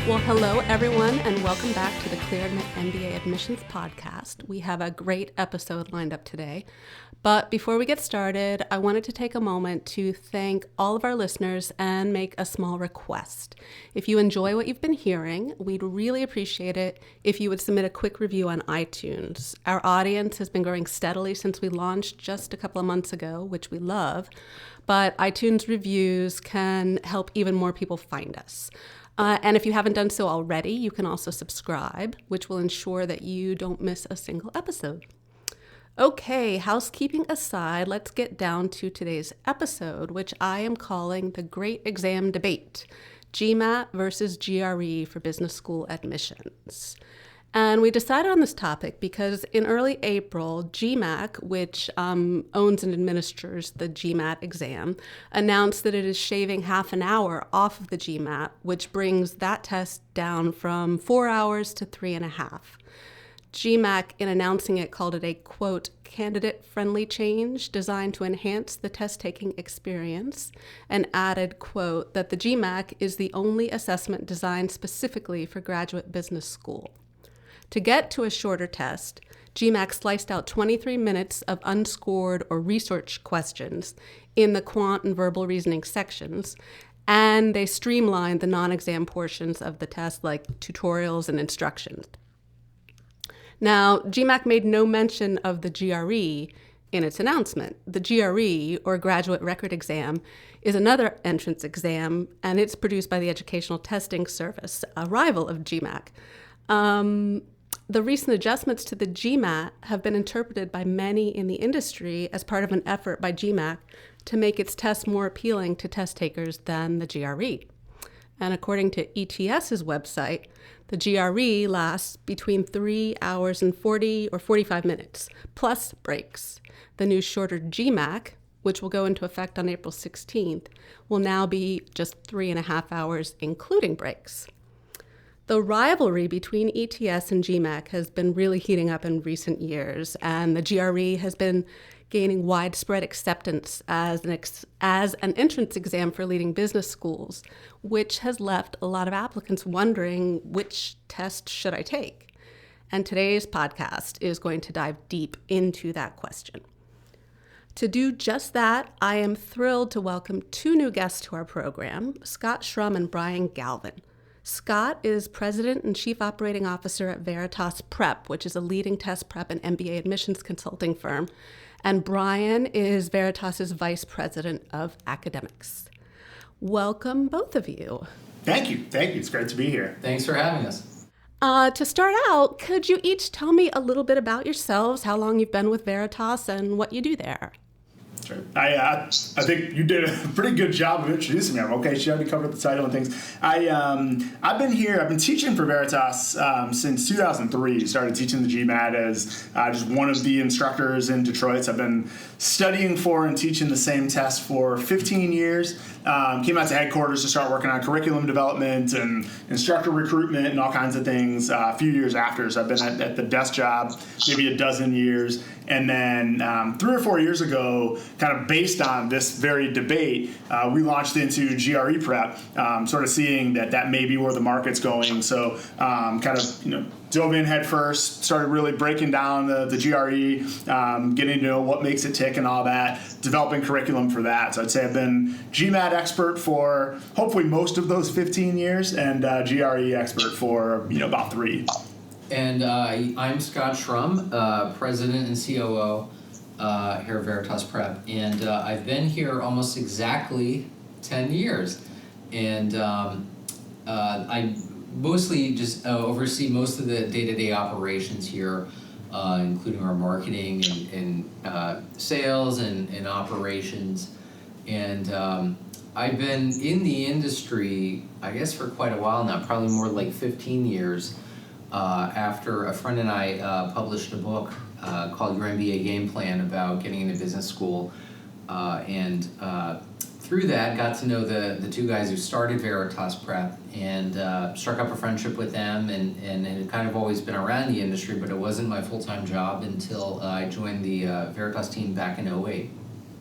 Well, hello, everyone, and welcome back to the Clear MBA Admissions Podcast. We have a great episode lined up today. But before we get started, I wanted to take a moment to thank all of our listeners and make a small request. If you enjoy what you've been hearing, we'd really appreciate it if you would submit a quick review on iTunes. Our audience has been growing steadily since we launched just a couple of months ago, which we love, but iTunes reviews can help even more people find us. And if you haven't done so already, you can also subscribe, which will ensure that you don't miss a single episode. Okay, housekeeping aside, let's get down to today's episode, which I am calling the Great Exam Debate, GMAT versus GRE for business school admissions. And we decided on this topic because in early April, GMAT, which owns and administers the GMAT exam, announced that it is shaving half an hour off of the GMAT, which brings that test down from 4 hours to 3.5. GMAT, in announcing it, called it a, quote, candidate-friendly change designed to enhance the test-taking experience, and added, quote, that the GMAT is the only assessment designed specifically for graduate business school. To get to a shorter test, GMAT sliced out 23 minutes of unscored or research questions in the quant and verbal reasoning sections, and they streamlined the non-exam portions of the test like tutorials and instructions. Now, GMAT made no mention of the GRE in its announcement. The GRE, or Graduate Record Exam, is another entrance exam, and it's produced by the Educational Testing Service, a rival of GMAT. The recent adjustments to the GMAT have been interpreted by many in the industry as part of an effort by GMAT to make its test more appealing to test takers than the GRE. And according to ETS's website, the GRE lasts between 3 hours and 40 or 45 minutes, plus breaks. The new shorter GMAT, which will go into effect on April 16th, will now be just 3.5 hours, including breaks. The rivalry between ETS and GMAT has been really heating up in recent years, and the GRE has been gaining widespread acceptance as an entrance exam for leading business schools, which has left a lot of applicants wondering, which test should I take? And today's podcast is going to dive deep into that question. To do just that, I am thrilled to welcome two new guests to our program, Scott Schrum and Brian Galvin. Scott is President and Chief Operating Officer at Veritas Prep, which is a leading test prep and MBA admissions consulting firm. And Brian is Veritas's Vice President of Academics. Welcome, both of you. Thank you. It's great to be here. Thanks for having us. To start out, could you each tell me a little bit about yourselves, how long you've been with Veritas, and what you do there? Sure. I think you did a pretty good job of introducing me. I'm okay. She already covered the title and things. I've been teaching for Veritas since 2003. Started teaching the GMAT as just one of the instructors in Detroit. So I've been studying for and teaching the same test for 15 years. Came out to headquarters to start working on curriculum development and instructor recruitment and all kinds of things a few years after. So I've been at the desk job maybe a dozen years. And then 3 or 4 years ago, kind of based on this very debate, we launched into GRE prep, sort of seeing that may be where the market's going. So dove in head first, started really breaking down the GRE, getting to know what makes it tick and all that, developing curriculum for that. So I'd say I've been GMAT expert for hopefully most of those 15 years and GRE expert for about 3. And I'm Scott Schrum, President and COO here at Veritas Prep. And I've been here almost exactly 10 years. And I mostly just oversee most of the day-to-day operations here, including our marketing and sales and operations. And I've been in the industry, I guess, for quite a while now, probably more like 15 years. After a friend and I published a book called Your MBA Game Plan about getting into business school, and through that got to know the two guys who started Veritas Prep and struck up a friendship with them, and had kind of always been around the industry, but it wasn't my full-time job until I joined the Veritas team back in 2008.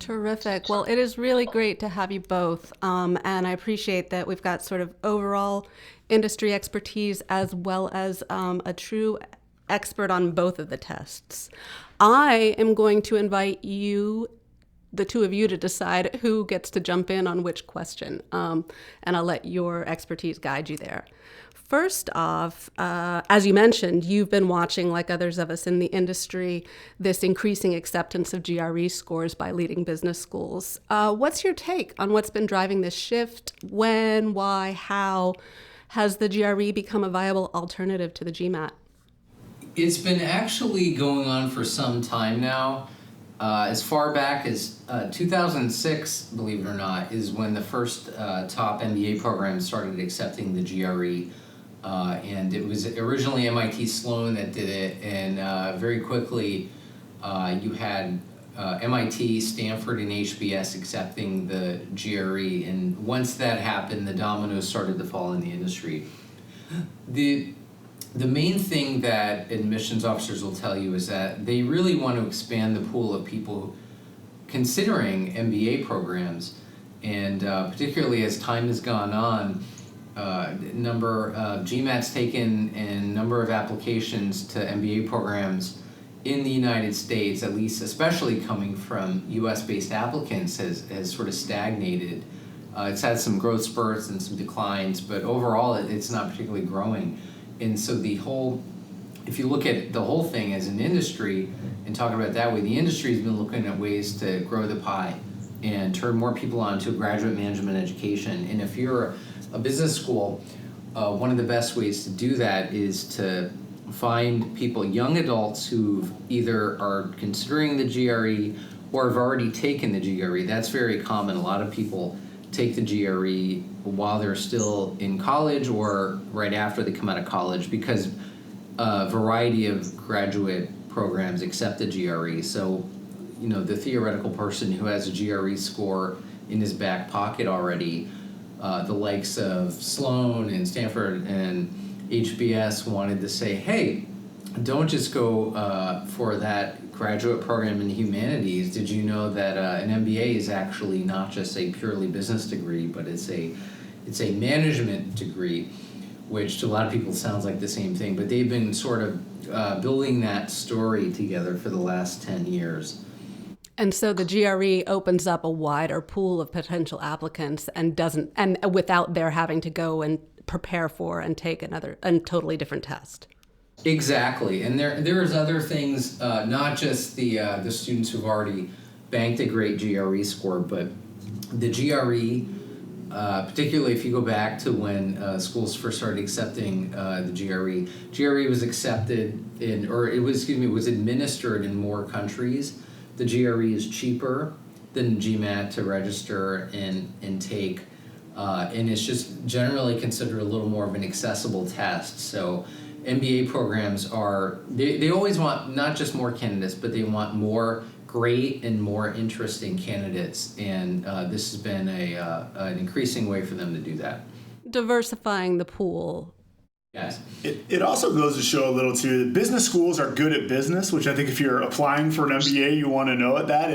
Terrific. Well, it is really great to have you both. And I appreciate that we've got sort of overall industry expertise as well as a true expert on both of the tests. I am going to invite you, the two of you, to decide who gets to jump in on which question. And I'll let your expertise guide you there. First off, as you mentioned, you've been watching, like others of us in the industry, this increasing acceptance of GRE scores by leading business schools. What's your take on what's been driving this shift? When, why, how has the GRE become a viable alternative to the GMAT? It's been actually going on for some time now. As far back as 2006, believe it or not, is when the first top MBA program started accepting the GRE. And it was originally MIT Sloan that did it, and very quickly you had MIT, Stanford, and HBS accepting the GRE. And once that happened, the dominoes started to fall in the industry. The main thing that admissions officers will tell you is that they really want to expand the pool of people considering MBA programs, and particularly as time has gone on, number of GMATs taken and number of applications to MBA programs in the United States, at least especially coming from US-based applicants, has sort of stagnated. It's had some growth spurts and some declines, but overall it's not particularly growing. And so if you look at the whole thing as an industry and talk about it that way, the industry has been looking at ways to grow the pie and turn more people on to graduate management education. And if you're a business school, one of the best ways to do that is to find people, young adults who either are considering the GRE or have already taken the GRE. That's very common. A lot of people take the GRE while they're still in college or right after they come out of college, because a variety of graduate programs accept the GRE. So, the theoretical person who has a GRE score in his back pocket already, the likes of Sloan and Stanford and HBS wanted to say, hey, don't just go for that graduate program in humanities. Did you know that an MBA is actually not just a purely business degree, but it's a management degree, which to a lot of people sounds like the same thing, but they've been sort of building that story together for the last 10 years. And so the GRE opens up a wider pool of potential applicants and without their having to go and prepare for and take a totally different test. Exactly, and there's other things, not just the students who've already banked a great GRE score, but the GRE, particularly if you go back to when schools first started accepting the GRE was accepted it was administered in more countries. The GRE is cheaper than GMAT to register and take, and it's just generally considered a little more of an accessible test. So MBA programs they always want not just more candidates, but they want more great and more interesting candidates, and this has been an increasing way for them to do that. Diversifying the pool. Yes. It also goes to show a little too that business schools are good at business, which I think if you're applying for an MBA, you want to know at that.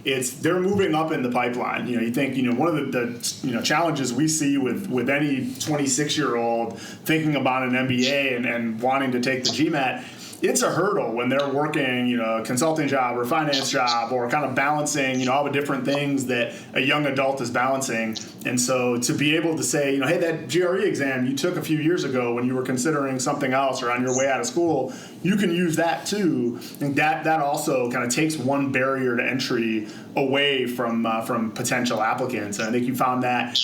It's they're moving up in the pipeline. You think one of the challenges we see with any 26-year-old thinking about an MBA and wanting to take the GMAT. It's a hurdle when they're working, a consulting job or a finance job, or kind of balancing, all the different things that a young adult is balancing. And so to be able to say, hey, that GRE exam you took a few years ago when you were considering something else or on your way out of school, you can use that too. And that also kind of takes one barrier to entry away from potential applicants. And I think you found that,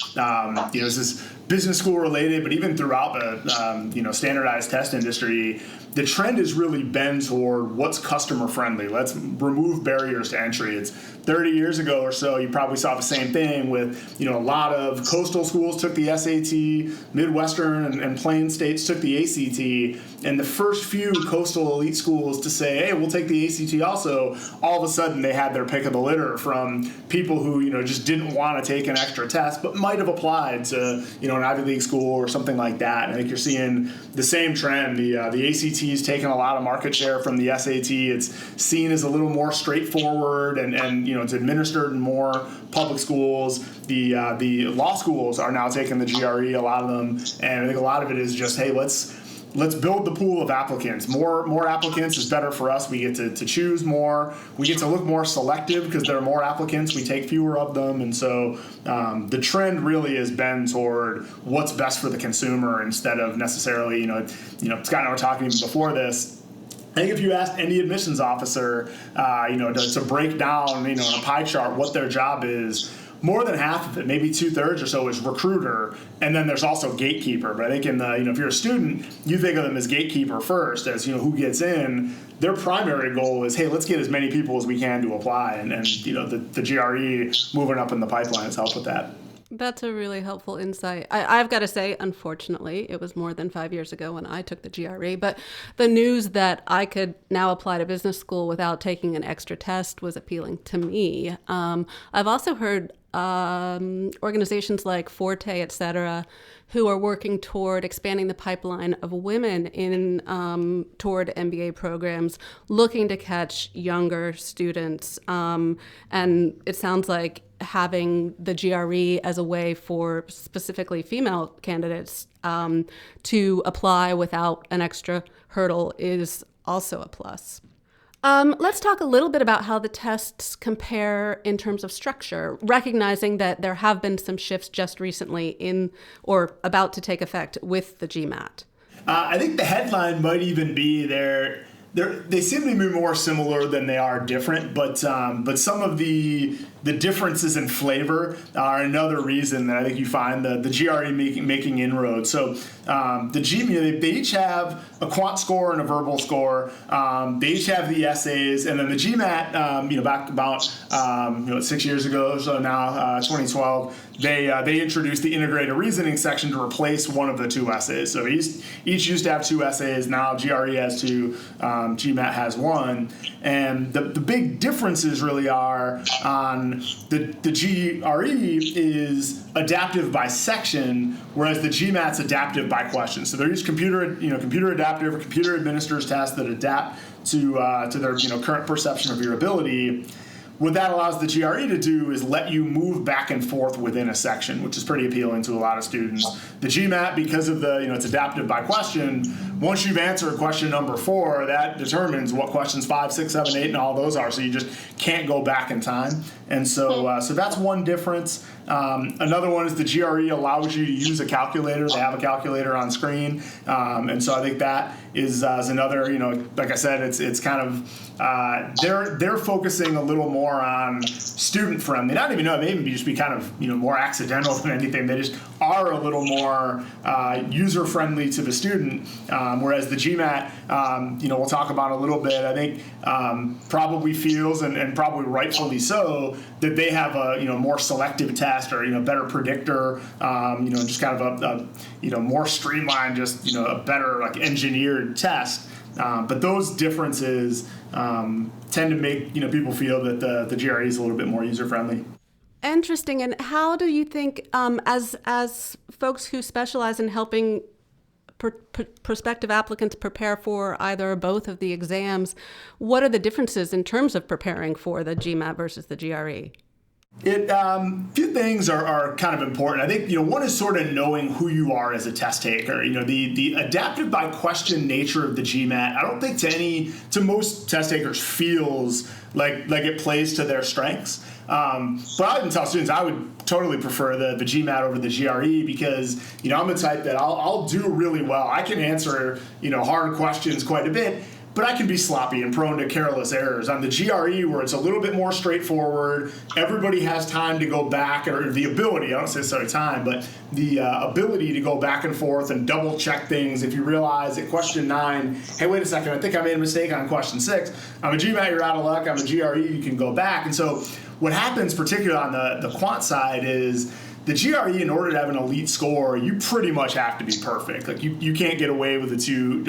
this is business school related, but even throughout the standardized test industry, the trend has really been toward what's customer friendly. Let's remove barriers to entry. It's 30 years ago or so, you probably saw the same thing with, a lot of coastal schools took the SAT, Midwestern and Plain states took the ACT, And the first few coastal elite schools to say, hey, we'll take the ACT also, all of a sudden they had their pick of the litter from people who, just didn't want to take an extra test, but might have applied to, an Ivy League school or something like that. And I think you're seeing the same trend. The ACT is taking a lot of market share from the SAT. It's seen as a little more straightforward and it's administered in more public schools. The law schools are now taking the GRE, a lot of them, and I think a lot of it is just, hey, let's build the pool of applicants. More applicants is better for us. We get to choose more. We get to look more selective because there are more applicants. We take fewer of them. And so the trend really has been toward what's best for the consumer instead of necessarily, Scott and I were talking even before this. I think if you asked any admissions officer, to break down, in a pie chart what their job is, more than half of it, maybe 2/3 or so, is recruiter, and then there's also gatekeeper. But I think if you're a student, you think of them as gatekeeper first, as who gets in. Their primary goal is, hey, let's get as many people as we can to apply, and the GRE moving up in the pipeline has helped with that. That's a really helpful insight. I've got to say, unfortunately, it was more than 5 years ago when I took the GRE, but the news that I could now apply to business school without taking an extra test was appealing to me. I've also heard organizations like Forte, et cetera, who are working toward expanding the pipeline of women in toward MBA programs, looking to catch younger students. And it sounds like having the GRE as a way for specifically female candidates to apply without an extra hurdle is also a plus. Let's talk a little bit about how the tests compare in terms of structure, recognizing that there have been some shifts just recently in or about to take effect with the GMAT. I think the headline might even be they seem to be more similar than they are different, but some of the differences in flavor are another reason that I think you find the GRE making inroads. So the GMAT, they each have a quant score and a verbal score. They each have the essays, and then the GMAT, back about 6 years ago, so now 2012, they introduced the integrated reasoning section to replace one of the two essays. So each used to have two essays. Now GRE has two, GMAT has one, and the big differences really are on the GRE is adaptive by section, whereas the GMAT's adaptive by question. So they're each computer adaptive or computer administers tests that adapt to their current perception of your ability. What that allows the GRE to do is let you move back and forth within a section, which is pretty appealing to a lot of students. The GMAT, because of it's adaptive by question, once you've answered question number 4, that determines what questions 5, 6, 7, 8, and all those are. So you just can't go back in time. And so that's one difference. Another one is the GRE allows you to use a calculator. They have a calculator on screen. And so I think that is another, like I said, it's kind of, they're focusing a little more on student friendly. Not even know, it may even just be kind of, more accidental than anything. They just are a little more user friendly to the student. Whereas the GMAT, we'll talk about a little bit, I think probably feels, and probably rightfully so, that they have a more selective test or better predictor, just kind of a more streamlined, just a better engineered test. But those differences tend to make people feel that the GRE is a little bit more user friendly. Interesting. And how do you think, as folks who specialize in helping prospective applicants prepare for either or both of the exams, what are the differences in terms of preparing for the GMAT versus the GRE? Few things are kind of important. I think, one is sort of knowing who you are as a test taker. The adaptive by question nature of the GMAT, I don't think to most test takers feels like it plays to their strengths. But I would tell students I would totally prefer the GMAT over the GRE because, I'm the type that I'll do really well. I can answer, hard questions quite a bit, but I can be sloppy and prone to careless errors. On the GRE, where it's a little bit more straightforward, everybody has time to go back, or the ability, I don't say necessarily time, but the ability to go back and forth and double check things. If you realize at question 9, hey, wait a second, I think I made a mistake on question 6. On a GMAT, you're out of luck. On a GRE, you can go back. And so what happens, particularly on the quant side, is the GRE, in order to have an elite score, you pretty much have to be perfect. Like you can't get away with too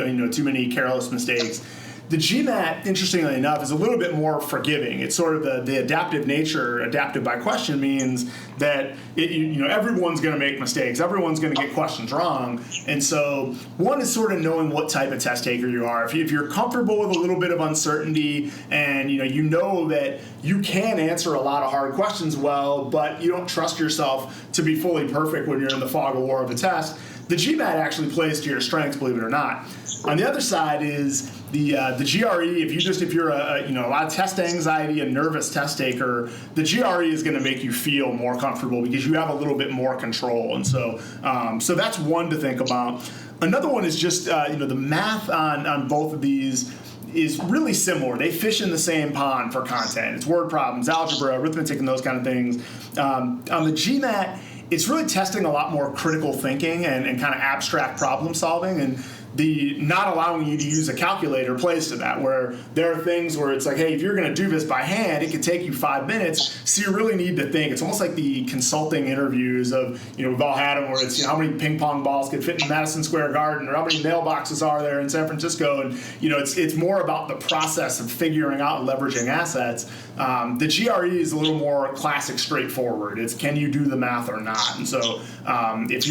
many careless mistakes. The GMAT, interestingly enough, is a little bit more forgiving. It's sort of the adaptive nature. Adaptive by question means that everyone's going to make mistakes. Everyone's going to get questions wrong. And so one is sort of knowing what type of test taker you are. If you're comfortable with a little bit of uncertainty, and you know that you can answer a lot of hard questions well, but you don't trust yourself to be fully perfect when you're in the fog of war of a test, the GMAT actually plays to your strengths, believe it or not. On the other side is the GRE. If you're a lot of test anxiety and nervous test taker, the GRE is going to make you feel more comfortable because you have a little bit more control. And so that's one to think about. Another one is just the math on both of these is really similar. They fish in the same pond for content. It's word problems, algebra, arithmetic, and those kind of things. On the GMAT, it's really testing a lot more critical thinking and kind of abstract problem solving, and the not allowing you to use a calculator plays to that, where there are things where it's like, hey, if you're going to do this by hand, it could take you 5 minutes, so you really need to think. It's almost like the consulting interviews of, we've all had them, where it's, how many ping pong balls could fit in Madison Square Garden, or how many mailboxes are there in San Francisco, and it's more about the process of figuring out and leveraging assets. The GRE is a little more classic, straightforward. It's, can you do the math or not? And so if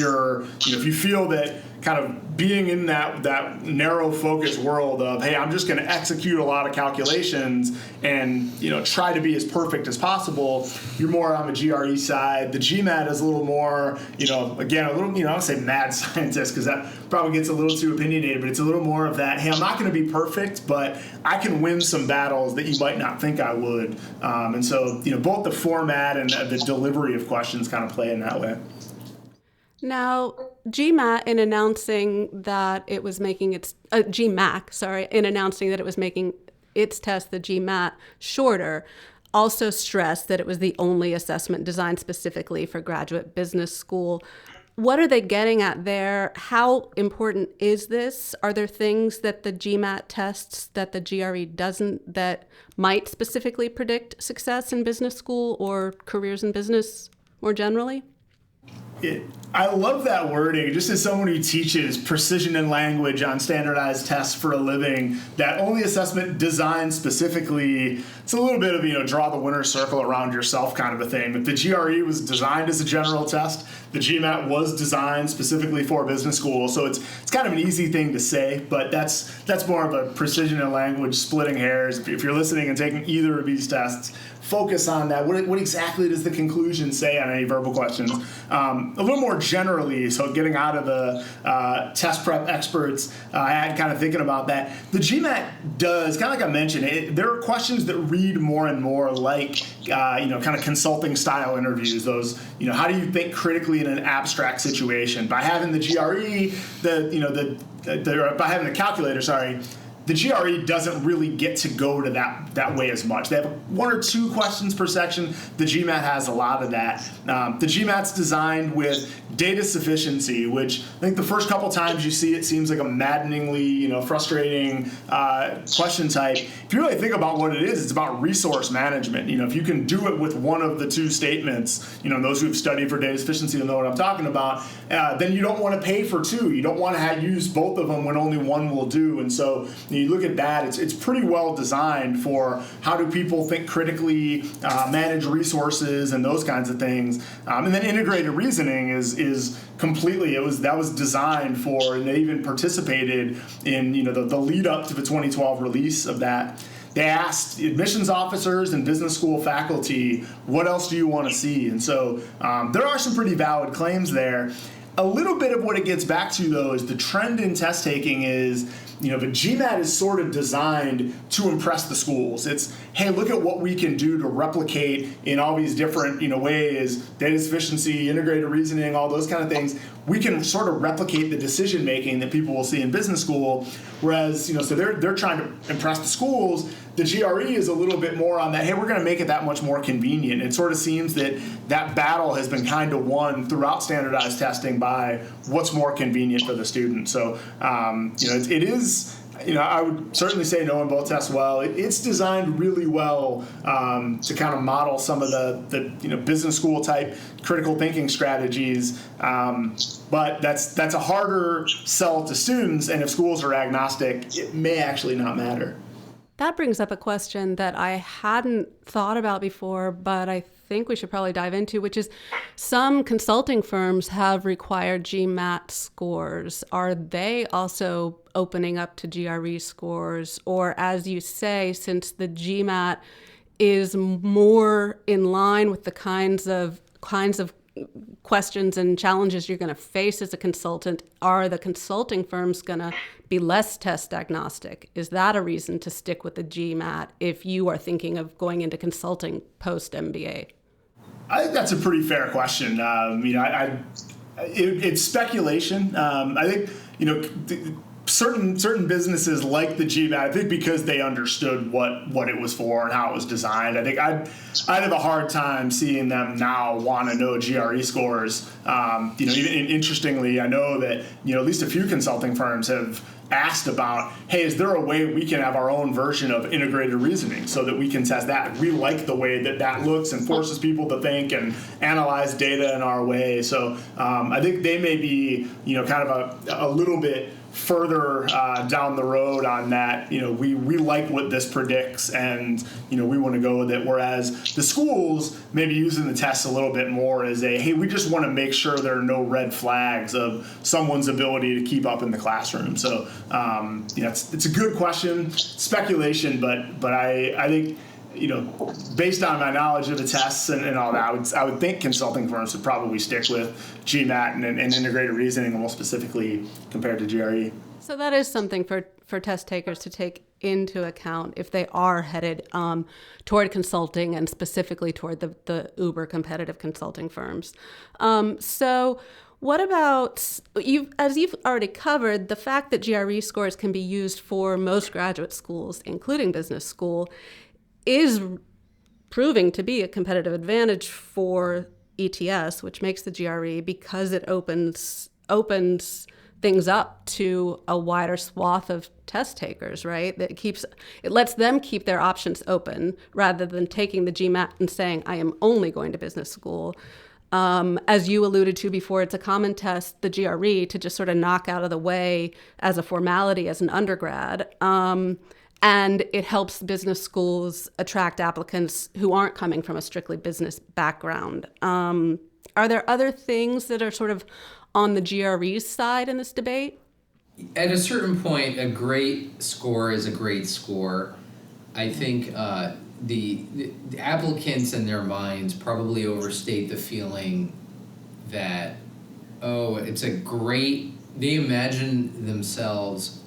you feel that kind of being in that narrow focus world of, hey, I'm just going to execute a lot of calculations and try to be as perfect as possible, you're more on the GRE side. The GMAT is a little more, again, a little, I don't say mad scientist because that probably gets a little too opinionated, but it's a little more of that, hey, I'm not going to be perfect, but I can win some battles that you might not think I would. And so both the format and the delivery of questions kind of play in that way. Now, GMAT, in announcing that it was making its GMAC, in announcing that it was making its test, the GMAT, shorter, also stressed that it was the only assessment designed specifically for graduate business school. What are they getting at there? How important is this? Are there things that the GMAT tests that the GRE doesn't, that might specifically predict success in business school or careers in business more generally? I love that wording. Just as someone who teaches precision in language on standardized tests for a living, that only assessment designed specifically, it's a little bit of, draw the winner's circle around yourself kind of a thing. If the GRE was designed as a general test, the GMAT was designed specifically for business school. So it's kind of an easy thing to say, but that's more of a precision in language, splitting hairs. If you're listening and taking either of these tests, focus on that. What exactly does the conclusion say on any verbal questions? A little more generally, so getting out of the test prep experts, I had kind of thinking about that. The GMAT does, kind of like I mentioned, there are questions that read more and more like, kind of consulting style interviews. Those, how do you think critically in an abstract situation? By having the GRE, by having the calculator, the GRE doesn't really get to go to that way as much. They have 1 or 2 questions per section. The GMAT has a lot of that. The GMAT's designed with data sufficiency, which I think the first couple times you see it seems like a maddeningly, frustrating question type. If you really think about what it is, it's about resource management. If you can do it with one of the 2 statements, those who've studied for data sufficiency will know what I'm talking about, then you don't want to pay for 2. You don't want to use both of them when only one will do. And so you look at that, it's pretty well designed for how do people think critically, manage resources, and those kinds of things. And then integrated reasoning is completely, that was designed for, and they even participated in the lead up to the 2012 release of that. They asked admissions officers and business school faculty, what else do you want to see? And so there are some pretty valid claims there. A little bit of what it gets back to, though, is the trend in test taking is, the GMAT is sort of designed to impress the schools. It's, hey, look at what we can do to replicate in all these different, ways, data sufficiency, integrated reasoning, all those kind of things. We can sort of replicate the decision making that people will see in business school. Whereas, so they're trying to impress the schools. The GRE is a little bit more on that, hey, we're going to make it that much more convenient. It sort of seems that battle has been kind of won throughout standardized testing by what's more convenient for the student. So, it is, I would certainly say no on both tests well. It's designed really well to kind of model some of the business school type critical thinking strategies. But that's a harder sell to students, and if schools are agnostic, it may actually not matter. That brings up a question that I hadn't thought about before, but I think we should probably dive into, which is some consulting firms have required GMAT scores. Are they also opening up to GRE scores? Or as you say, since the GMAT is more in line with the kinds of questions and challenges you're going to face as a consultant, are the consulting firms going to be less test agnostic? Is that a reason to stick with the GMAT if you are thinking of going into consulting post MBA? I think that's a pretty fair question. It's speculation. I think certain businesses like the GMAT, I think because they understood what it was for and how it was designed. I think I'd have a hard time seeing them now want to know GRE scores. Even interestingly, I know that at least a few consulting firms have asked about, hey, is there a way we can have our own version of integrated reasoning so that we can test that? We like the way that looks and forces people to think and analyze data in our way. So I think they may be, kind of a little bit further down the road on that. We like what this predicts, and we want to go with it. Whereas the schools maybe using the tests a little bit more as hey, we just want to make sure there are no red flags of someone's ability to keep up in the classroom. So it's a good question, speculation, but I think based on my knowledge of the tests and all that, I would think consulting firms would probably stick with GMAT and integrated reasoning more specifically compared to GRE. So that is something for test takers to take into account if they are headed toward consulting and specifically toward the uber competitive consulting firms. So what about, as you've already covered, the fact that GRE scores can be used for most graduate schools, including business school, is proving to be a competitive advantage for ETS, which makes the GRE, because it opens things up to a wider swath of test takers, right? It lets them keep their options open rather than taking the GMAT and saying, I am only going to business school. As you alluded to before, it's a common test, the GRE, to just sort of knock out of the way as a formality as an undergrad. And it helps business schools attract applicants who aren't coming from a strictly business background. Are there other things that are sort of on the GRE side in this debate? At a certain point, a great score is a great score. I think the applicants in their minds probably overstate the feeling that, they imagine themselves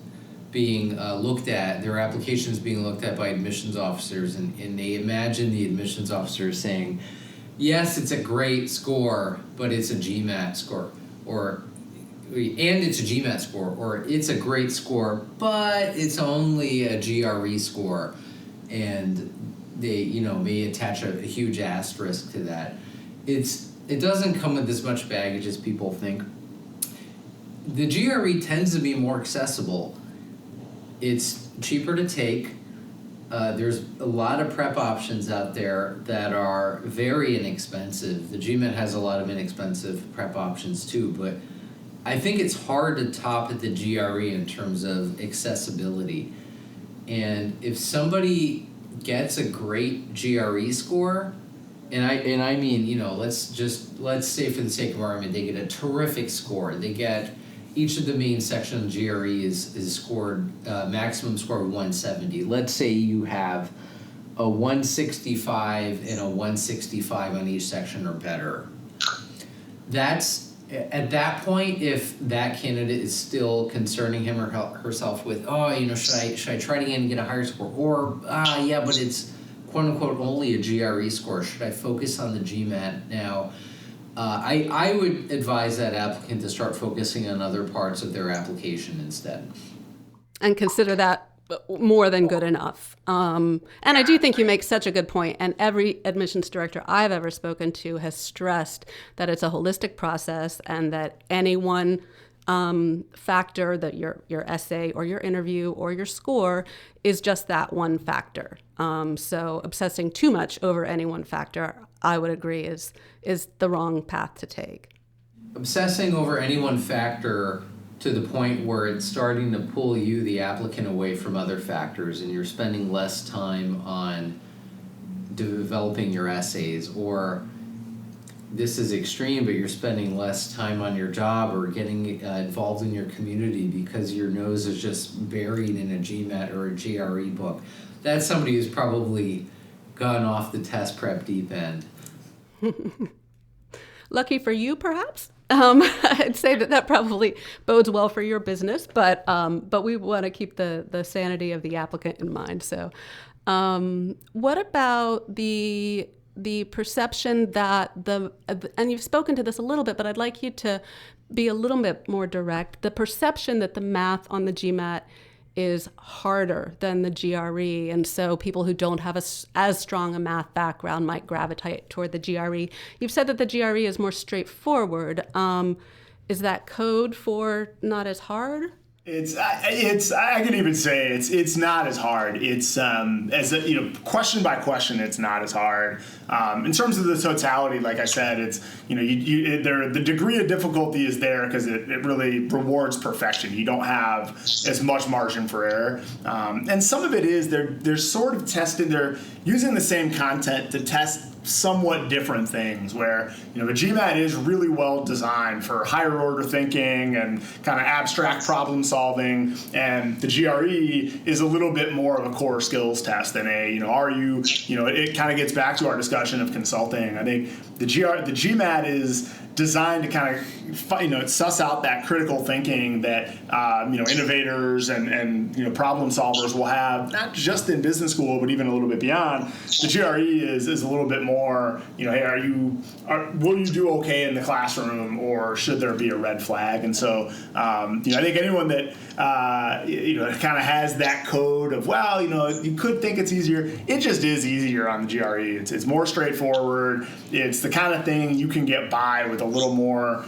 being looked at, their applications being looked at by admissions officers, and they imagine the admissions officers saying, yes, it's a great score, but it's a GMAT score, and it's a GMAT score, or it's a great score, but it's only a GRE score, and they may attach a huge asterisk to that. It doesn't come with as much baggage as people think. The GRE tends to be more accessible. It's cheaper to take. There's a lot of prep options out there that are very inexpensive. The GMAT has a lot of inexpensive prep options too, but I think it's hard to top at the GRE in terms of accessibility. And if somebody gets a great GRE score, and I mean, let's say for the sake of argument, they get a terrific score. They get each of the main sections of GRE is scored maximum score of 170. Let's say you have a 165 and a 165 on each section or better. That's at that point, if that candidate is still concerning him or herself with, should I try it again and get a higher score, or but it's quote unquote only a GRE score. Should I focus on the GMAT now? I would advise that applicant to start focusing on other parts of their application instead. And consider that more than good enough. And I do think you make such a good point. And every admissions director I've ever spoken to has stressed that it's a holistic process and that anyone factor, that your essay or your interview or your score is just that one factor. So obsessing too much over any one factor, I would agree, is the wrong path to take. Obsessing over any one factor to the point where it's starting to pull you, the applicant, away from other factors, and you're spending less time on developing your essays, or this is extreme, but you're spending less time on your job or getting involved in your community because your nose is just buried in a GMAT or a GRE book. That's somebody who's probably gone off the test prep deep end. Lucky for you, perhaps. I'd say that probably bodes well for your business, but we want to keep the sanity of the applicant in mind. So, what about the perception that and you've spoken to this a little bit, but I'd like you to be a little bit more direct. The perception that the math on the GMAT is harder than the GRE, and so people who don't have as strong a math background might gravitate toward the GRE. You've said that the GRE is more straightforward. Is that code for not as hard? I can even say it's not as hard. It's question by question, it's not as hard. In terms of the totality, like I said, it's the degree of difficulty is there because it really rewards perfection. You don't have as much margin for error, and some of it is they're sort of tested. They're using the same content to test somewhat different things, where the GMAT is really well designed for higher order thinking and kind of abstract problem solving, and the GRE is a little bit more of a core skills test than it kind of gets back to our discussion of consulting. I think the GMAT is designed to kind of suss out that critical thinking that innovators and problem solvers will have, not just in business school but even a little bit beyond. The GRE is a little bit more hey, will you do okay in the classroom, or should there be a red flag? And so I think anyone that kind of has that code of you could think it's easier, it just is easier on the GRE. It's more straightforward. It's the kind of thing you can get by with a little more,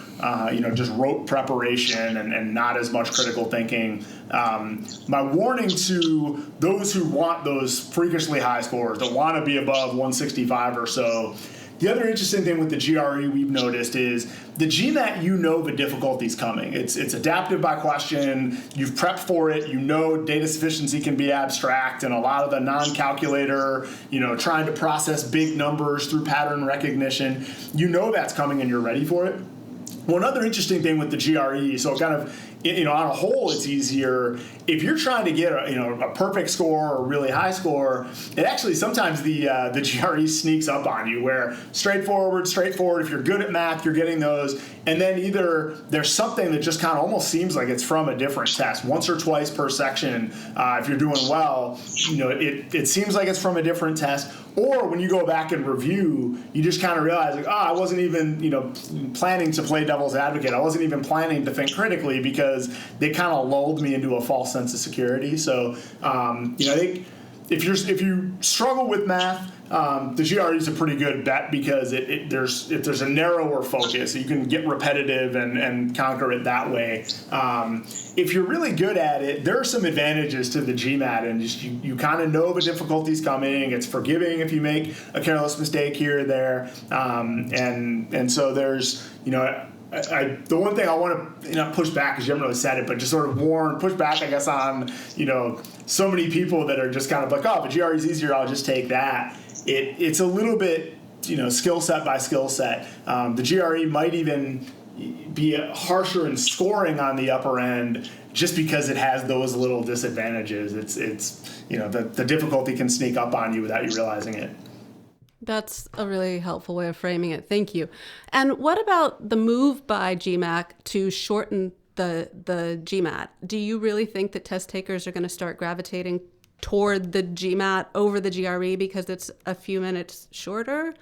just rote preparation and not as much critical thinking. My warning to those who want those freakishly high scores, that want to be above 165 or so, the other interesting thing with the GRE we've noticed is the GMAT, the difficulty's coming. It's adaptive by question. You've prepped for it. Data sufficiency can be abstract, and a lot of the non-calculator, trying to process big numbers through pattern recognition, that's coming and you're ready for it. One other interesting thing with the GRE, so kind of, on a whole, it's easier. If you're trying to get a perfect score or a really high score, it actually sometimes the GRE sneaks up on you, where straightforward. If you're good at math, you're getting those, and then either there's something that just kind of almost seems like it's from a different test, once or twice per section. If you're doing well, it seems like it's from a different test. Or when you go back and review, you just kind of realize, I wasn't even planning to play devil's advocate. I wasn't even planning to think critically, because they kind of lulled me into a false sense of security. So I think if you struggle with math, the GRE is a pretty good bet, because there's a narrower focus. You can get repetitive and conquer it that way. If you're really good at it, there are some advantages to the GMAT, and just you kind of know the difficulty's coming. It's forgiving if you make a careless mistake here or there, and so there's the one thing I want to push back, because you haven't really said it, but just sort of push back, I guess, on so many people that are just kind of like, the GRE is easier, I'll just take that. It's a little bit skill set by skill set. The GRE might even be harsher in scoring on the upper end, just because it has those little disadvantages. It's the difficulty can sneak up on you without you realizing it. That's a really helpful way of framing it. Thank you. And what about the move by GMAT to shorten the GMAT? Do you really think that test takers are going to start gravitating toward the GMAT over the GRE because it's a few minutes shorter?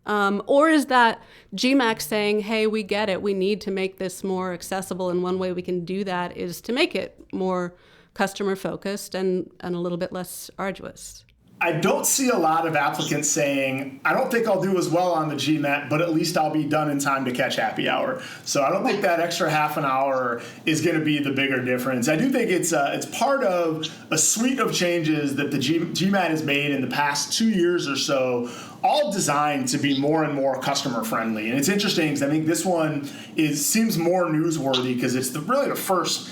Or is that GMAT saying, hey, we get it, we need to make this more accessible, and one way we can do that is to make it more customer focused and a little bit less arduous? I don't see a lot of applicants saying, I don't think I'll do as well on the GMAT, but at least I'll be done in time to catch happy hour. So I don't think that extra half an hour is going to be the bigger difference. I do think it's part of a suite of changes that the GMAT has made in the past 2 years or so, all designed to be more and more customer friendly. And it's interesting because I think this one seems more newsworthy because it's really the first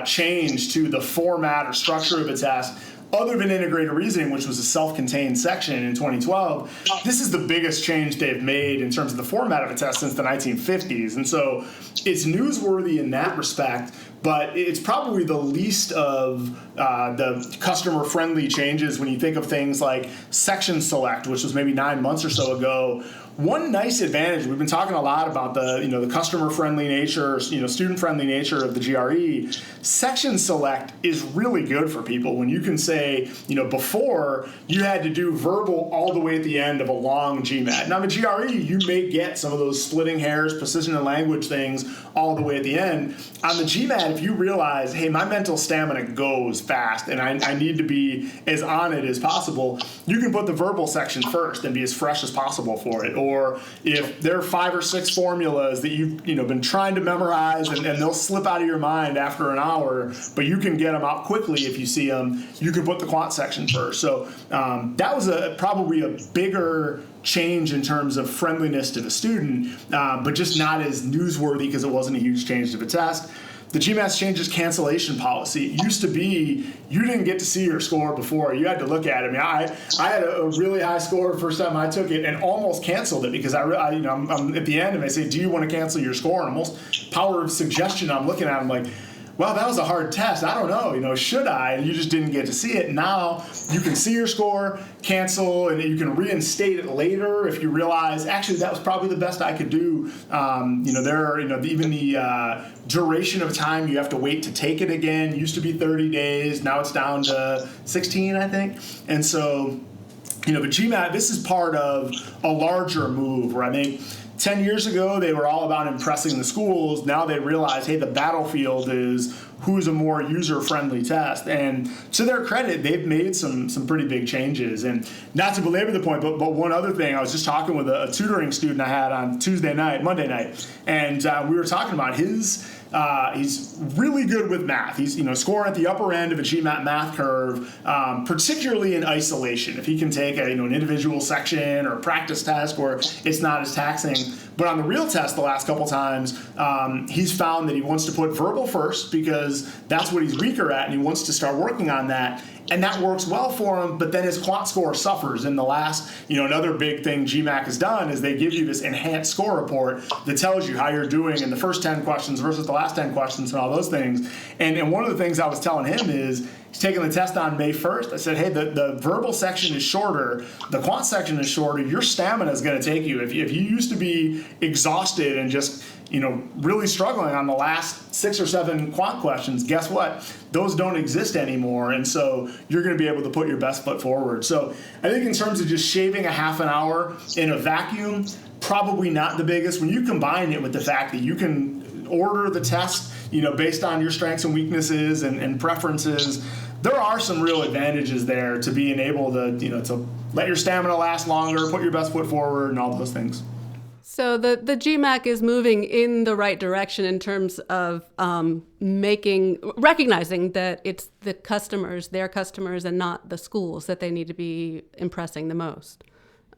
change to the format or structure of a test. Other than integrated reasoning, which was a self-contained section in 2012, this is the biggest change they've made in terms of the format of a test since the 1950s. And so it's newsworthy in that respect, but it's probably the least of the customer-friendly changes when you think of things like section select, which was maybe 9 months or so ago. One nice advantage, we've been talking a lot about the customer-friendly nature, student-friendly nature of the GRE. Section select is really good for people when you can say, before you had to do verbal all the way at the end of a long GMAT. Now, the GRE, you may get some of those splitting hairs, precision and language things all the way at the end. On the GMAT, if you realize, hey, my mental stamina goes fast and I need to be as on it as possible, you can put the verbal section first and be as fresh as possible for it. Or if there are 5 or 6 formulas that you've been trying to memorize and they'll slip out of your mind after an hour, but you can get them out quickly if you see them, you can put the quant section first. So that was probably a bigger change in terms of friendliness to the student, but just not as newsworthy because it wasn't a huge change to the test. The GMAT changes cancellation policy. It used to be you didn't get to see your score before. You had to look at it. I mean, I had a really high score the first time I took it and almost canceled it because I'm at the end and they say, do you want to cancel your score? And almost power of suggestion, I'm looking at them like, well, that was a hard test. I don't know, should I? And you just didn't get to see it. Now you can see your score, cancel, and you can reinstate it later if you realize, actually, that was probably the best I could do. Even the duration of time you have to wait to take it again used to be 30 days. Now it's down to 16, I think. And so, the GMAT, this is part of a larger move where I think 10 years ago, they were all about impressing the schools. Now they realize, hey, the battlefield is who's a more user-friendly test. And to their credit, they've made some pretty big changes. And not to belabor the point, but one other thing, I was just talking with a tutoring student I had on Monday night, and we were talking about he's really good with math. He's scoring at the upper end of a GMAT math curve, particularly in isolation. If he can take an individual section or a practice test where it's not as taxing. But on the real test the last couple times, he's found that he wants to put verbal first because that's what he's weaker at, and he wants to start working on that. And that works well for him, but then his quant score suffers. And the last, another big thing GMAT has done is they give you this enhanced score report that tells you how you're doing in the first 10 questions versus the last 10 questions and all those things. And one of the things I was telling him is, he's taking the test on May 1st. I said, hey, the verbal section is shorter, the quant section is shorter, your stamina is going to take you. If you used to be exhausted and just really struggling on the last 6 or 7 quant questions, guess what? Those don't exist anymore, and so you're going to be able to put your best foot forward. So I think in terms of just shaving a half an hour in a vacuum, probably not the biggest. When you combine it with the fact that you can order the test, based on your strengths and weaknesses and preferences, there are some real advantages there to being able to, to let your stamina last longer, put your best foot forward, and all those things. So the GMAT is moving in the right direction in terms of recognizing that it's the customers, their customers, and not the schools that they need to be impressing the most,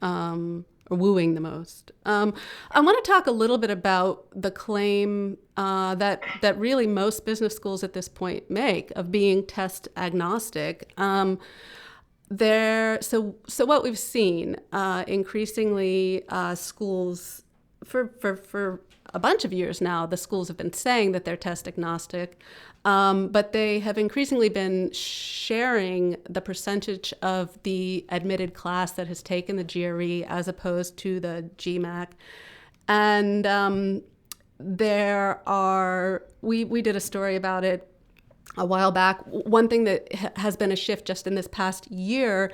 or wooing the most. I want to talk a little bit about the claim that really most business schools at this point make of being test agnostic. So what we've seen increasingly, schools for a bunch of years now, the schools have been saying that they're test agnostic, but they have increasingly been sharing the percentage of the admitted class that has taken the GRE as opposed to the GMAT. And we did a story about it a while back. One thing that has been a shift just in this past year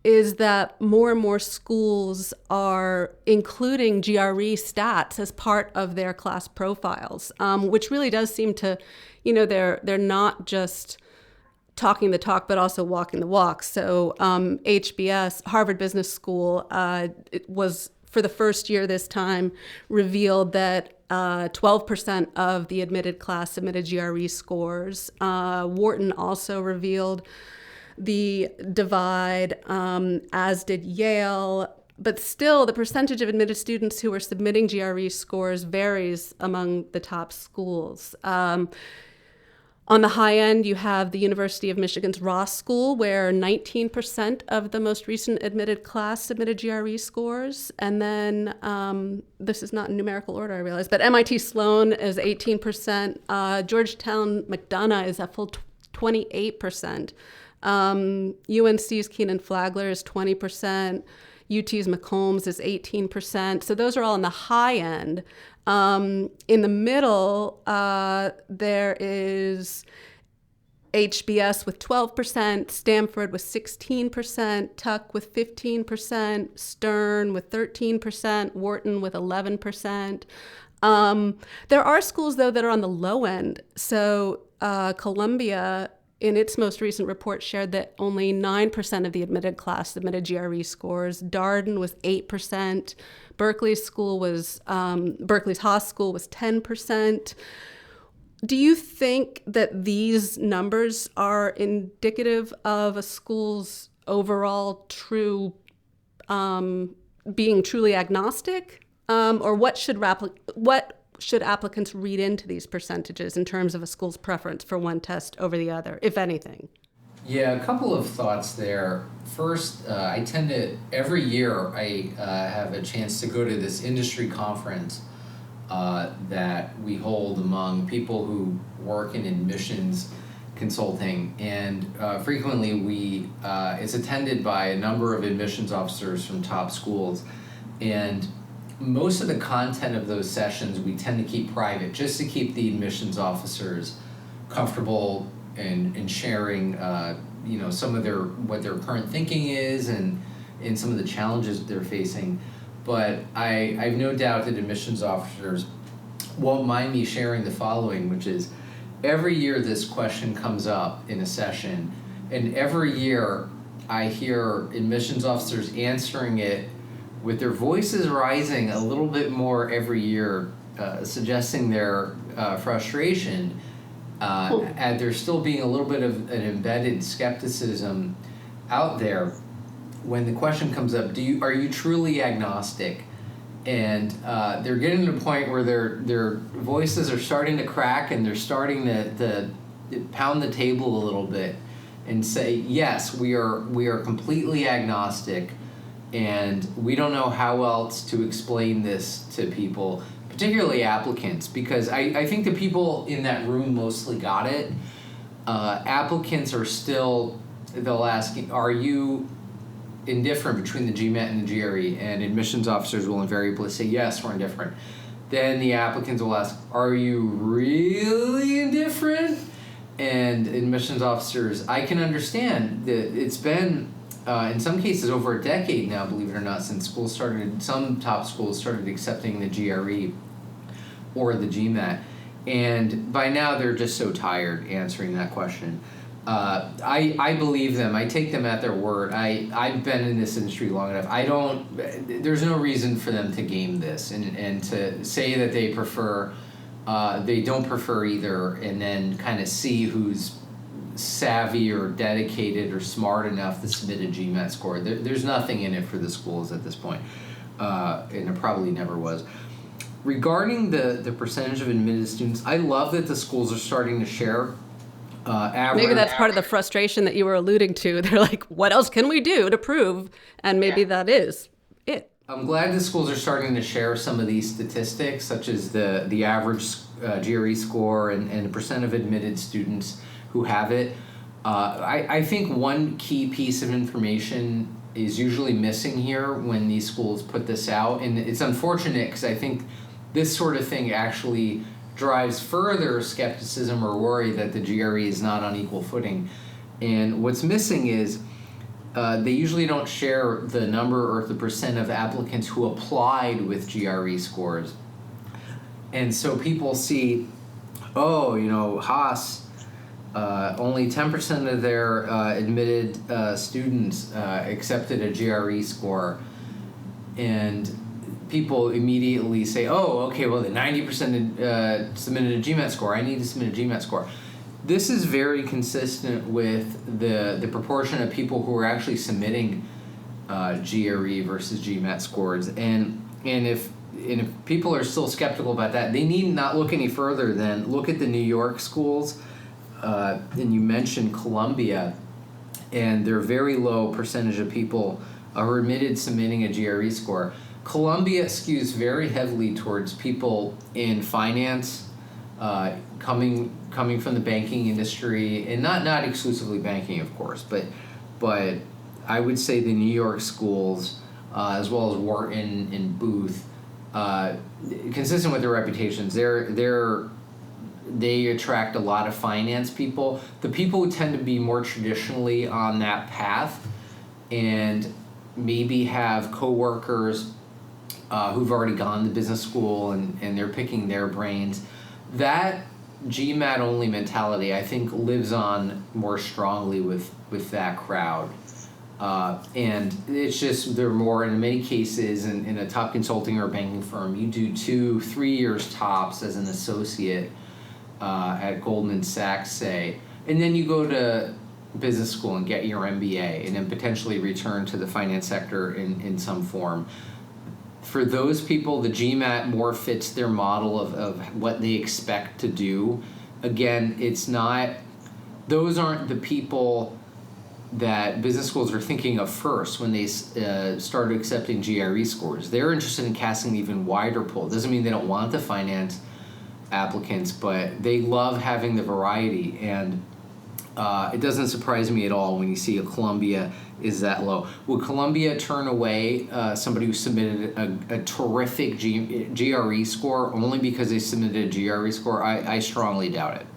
is that more and more schools are including GRE stats as part of their class profiles, which really does seem to, they're not just talking the talk, but also walking the walk. So HBS, Harvard Business School, it was for the first year this time revealed that 12% of the admitted class submitted GRE scores. Wharton also revealed the divide, as did Yale. But still, the percentage of admitted students who are submitting GRE scores varies among the top schools. On the high end, you have the University of Michigan's Ross School, where 19% of the most recent admitted class submitted GRE scores. And then, this is not in numerical order, I realize, but MIT Sloan is 18%. Georgetown McDonough is at full 28%. UNC's Keenan Flagler is 20%. UT's McCombs is 18%. So those are all on the high end. In the middle, there is HBS with 12%, Stanford with 16%, Tuck with 15%, Stern with 13%, Wharton with 11%. There are schools, though, that are on the low end. So Columbia, in its most recent report, shared that only 9% of the admitted class submitted GRE scores. Darden was 8%. Berkeley's Haas School was 10%. Do you think that these numbers are indicative of a school's overall being truly agnostic? Or what should applicants read into these percentages in terms of a school's preference for one test over the other, if anything? Yeah, a couple of thoughts there. First, every year I have a chance to go to this industry conference that we hold among people who work in admissions consulting, and frequently it's attended by a number of admissions officers from top schools, and most of the content of those sessions we tend to keep private, just to keep the admissions officers comfortable and sharing, some of what their current thinking is and some of the challenges they're facing. But I've no doubt that admissions officers won't mind me sharing the following, which is every year this question comes up in a session, and every year I hear admissions officers answering it with their voices rising a little bit more every year, suggesting their frustration at there still being a little bit of an embedded skepticism out there when the question comes up, are you truly agnostic? And they're getting to the point where their voices are starting to crack, and they're starting to pound the table a little bit and say, yes, we are completely agnostic, and we don't know how else to explain this to people, particularly applicants, because I think the people in that room mostly got it. Applicants are still, they'll ask, are you indifferent between the GMAT and the GRE? And admissions officers will invariably say, yes, we're indifferent. Then the applicants will ask, are you really indifferent? And admissions officers, I can understand that it's been, in some cases, over a decade now, believe it or not, since some top schools started accepting the GRE or the GMAT. And by now, they're just so tired answering that question. I believe them. I take them at their word. I've been in this industry long enough. There's no reason for them to game this and to say that they don't prefer either, and then kind of see who's savvy or dedicated or smart enough to submit a GMAT score. There's nothing in it for the schools at this point, and there probably never was. Regarding the percentage of admitted students, I love that the schools are starting to share maybe that's part of the frustration that you were alluding to. They're like, what else can we do to prove? And maybe that is it. I'm glad the schools are starting to share some of these statistics, such as the average GRE score and the percent of admitted students who have it. I think one key piece of information is usually missing here when these schools put this out. And it's unfortunate because I think this sort of thing actually drives further skepticism or worry that the GRE is not on equal footing. And what's missing is they usually don't share the number or the percent of applicants who applied with GRE scores. And so people see, Haas only 10% of their admitted students accepted a GRE score, and people immediately say, oh, okay, well, the 90% submitted a GMAT score. I need to submit a GMAT score. This is very consistent with the proportion of people who are actually submitting GRE versus GMAT scores. And if people are still skeptical about that, they need not look any further than look at the New York schools. And you mentioned Columbia, and their very low percentage of people are admitted submitting a GRE score. Columbia skews very heavily towards people in finance, coming from the banking industry, and not exclusively banking, of course, but I would say the New York schools, as well as Wharton and Booth, consistent with their reputations, they attract a lot of finance people. The people who tend to be more traditionally on that path and maybe have coworkers who've already gone to business school and they're picking their brains, that GMAT only mentality I think lives on more strongly with that crowd. And it's just, they're more, in many cases, in a top consulting or banking firm, you do 2-3 years tops as an associate at Goldman Sachs, say, and then you go to business school and get your MBA and then potentially return to the finance sector in some form. For those people, the GMAT more fits their model of what they expect to do. Again, those aren't the people that business schools are thinking of first when they started accepting GRE scores. They're interested in casting an even wider pool. It doesn't mean they don't want the finance applicants, but they love having the variety. And it doesn't surprise me at all when you see a Columbia is that low. Would Columbia turn away somebody who submitted a terrific GRE score only because they submitted a GRE score? I strongly doubt it.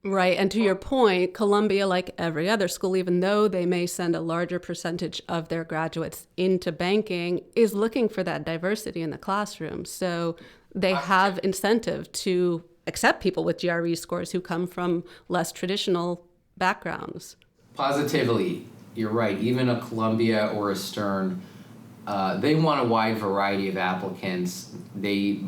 Right. And to your point, Columbia, like every other school, even though they may send a larger percentage of their graduates into banking, is looking for that diversity in the classroom. So they have incentive to accept people with GRE scores who come from less traditional backgrounds. Positively, you're right. Even a Columbia or a Stern, they want a wide variety of applicants. They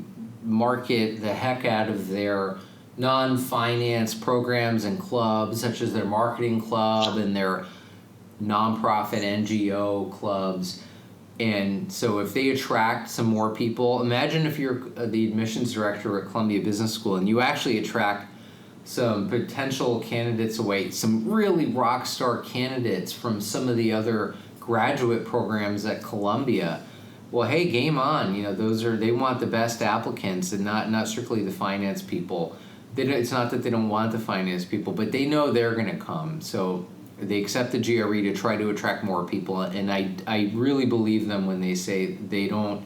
market the heck out of their non-finance programs and clubs, such as their marketing club and their nonprofit NGO clubs. And so if they attract some more people, imagine if you're the admissions director at Columbia Business School and you actually attract some potential candidates away, some really rock star candidates from some of the other graduate programs at Columbia. Well, hey, game on. You know, they want the best applicants and not strictly the finance people. It's not that they don't want the finance people, but they know they're going to come. So they accept the GRE to try to attract more people. And I really believe them when they say they don't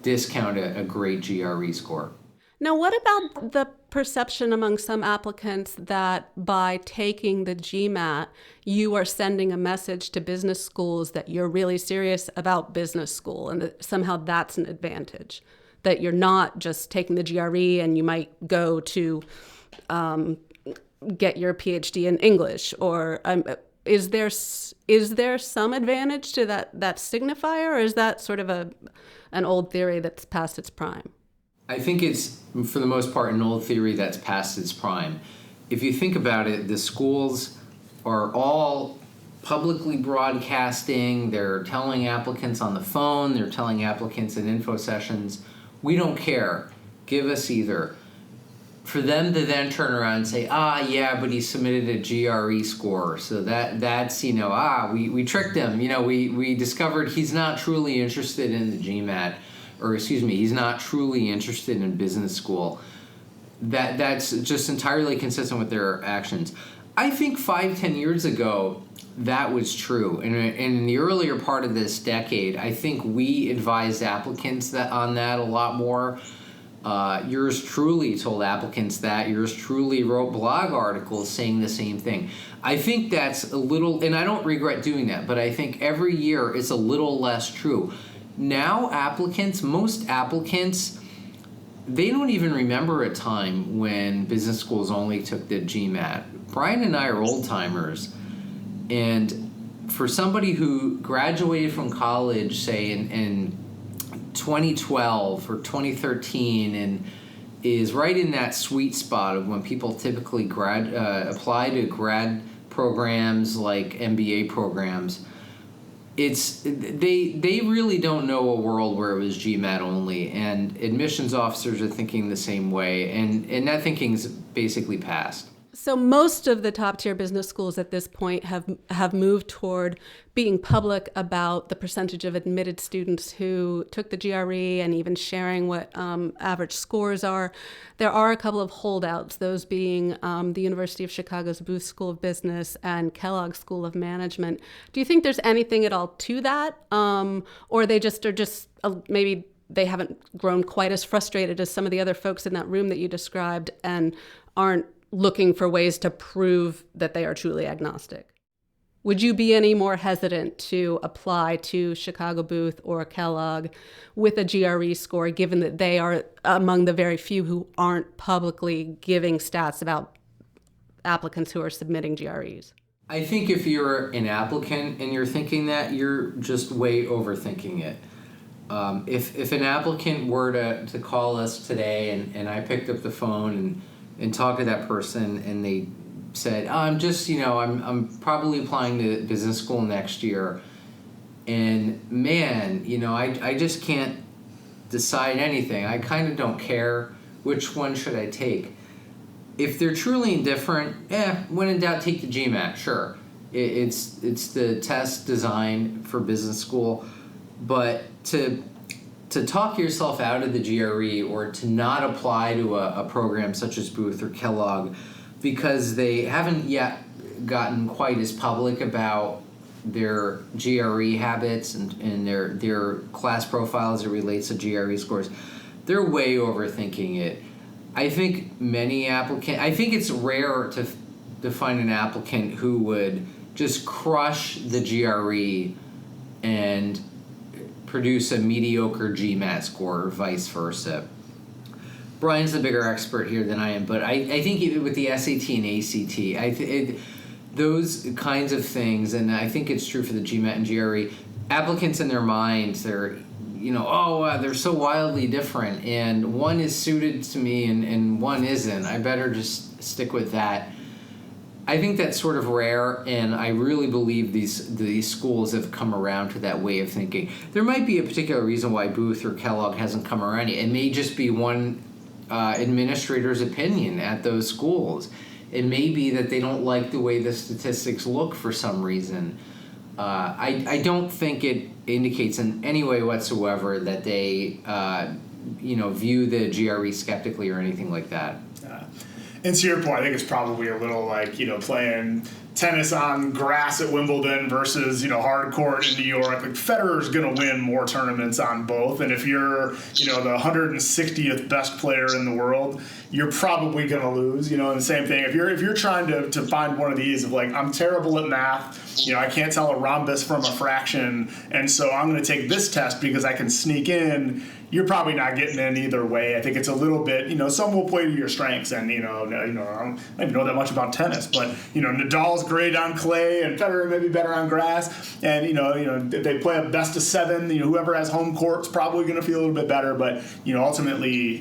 discount a great GRE score. Now, what about the perception among some applicants that by taking the GMAT, you are sending a message to business schools that you're really serious about business school and that somehow that's an advantage? That you're not just taking the GRE and you might go to get your PhD in English, or is there some advantage to that signifier, or is that sort of an old theory that's past its prime? I think it's, for the most part, an old theory that's past its prime. If you think about it, the schools are all publicly broadcasting, they're telling applicants on the phone, they're telling applicants in info sessions, we don't care, give us either. For them to then turn around and say, yeah, but he submitted a GRE score, so that's, we tricked him. We discovered he's not truly interested in the GMAT, or he's not truly interested in business school. That's just entirely consistent with their actions. I think 5-10 years ago, that was true. And in the earlier part of this decade, I think we advised applicants on that a lot more. Yours truly told applicants that. Yours truly wrote blog articles saying the same thing. I think that's a little, and I don't regret doing that, but I think every year it's a little less true. Now most applicants they don't even remember a time when business schools only took the GMAT. Brian and I are old timers, and for somebody who graduated from college, say in 2012 or 2013, and is right in that sweet spot of when people typically apply to grad programs like MBA programs, they really don't know a world where it was GMAT only, and admissions officers are thinking the same way, and that thinking's basically passed. So most of the top tier business schools at this point have moved toward being public about the percentage of admitted students who took the GRE and even sharing what average scores are. There are a couple of holdouts, those being the University of Chicago's Booth School of Business and Kellogg School of Management. Do you think there's anything at all to that? Or they just are just maybe they haven't grown quite as frustrated as some of the other folks in that room that you described and aren't looking for ways to prove that they are truly agnostic? Would you be any more hesitant to apply to Chicago Booth or Kellogg with a GRE score, given that they are among the very few who aren't publicly giving stats about applicants who are submitting GREs? I think if you're an applicant and you're thinking that, you're just way overthinking it. If an applicant were to call us today and I picked up the phone and talk to that person, and they said, I'm probably applying to business school next year, and man, I just can't decide anything. I kind of don't care which one should I take. If they're truly indifferent, when in doubt, take the GMAT, sure. It's the test designed for business school, but to talk yourself out of the GRE or to not apply to a program such as Booth or Kellogg because they haven't yet gotten quite as public about their GRE habits and their class profile as it relates to GRE scores, they're way overthinking it. I think I think it's rare to find an applicant who would just crush the GRE and produce a mediocre GMAT score or vice versa. Brian's the bigger expert here than I am, but I think even with the SAT and ACT, those kinds of things, and I think it's true for the GMAT and GRE, applicants in their minds, they're so wildly different, and one is suited to me and one isn't. I better just stick with that. I think that's sort of rare, and I really believe these schools have come around to that way of thinking. There might be a particular reason why Booth or Kellogg hasn't come around yet. It may just be one administrator's opinion at those schools. It may be that they don't like the way the statistics look for some reason. I don't think it indicates in any way whatsoever that they view the GRE skeptically or anything like that. And to your point, I think it's probably a little like, playing tennis on grass at Wimbledon versus, hard court in New York. Like Federer's going to win more tournaments on both. And if you're, the 160th best player in the world, you're probably going to lose, and the same thing. If you're trying to find one of these of like, I'm terrible at math, I can't tell a rhombus from a fraction, and so I'm going to take this test because I can sneak in, you're probably not getting in either way. I think it's a little bit, some will play to your strengths, and I don't even know that much about tennis, but Nadal's great on clay, and Federer may be better on grass, and if they play a best of seven, whoever has home court's probably going to feel a little bit better, but ultimately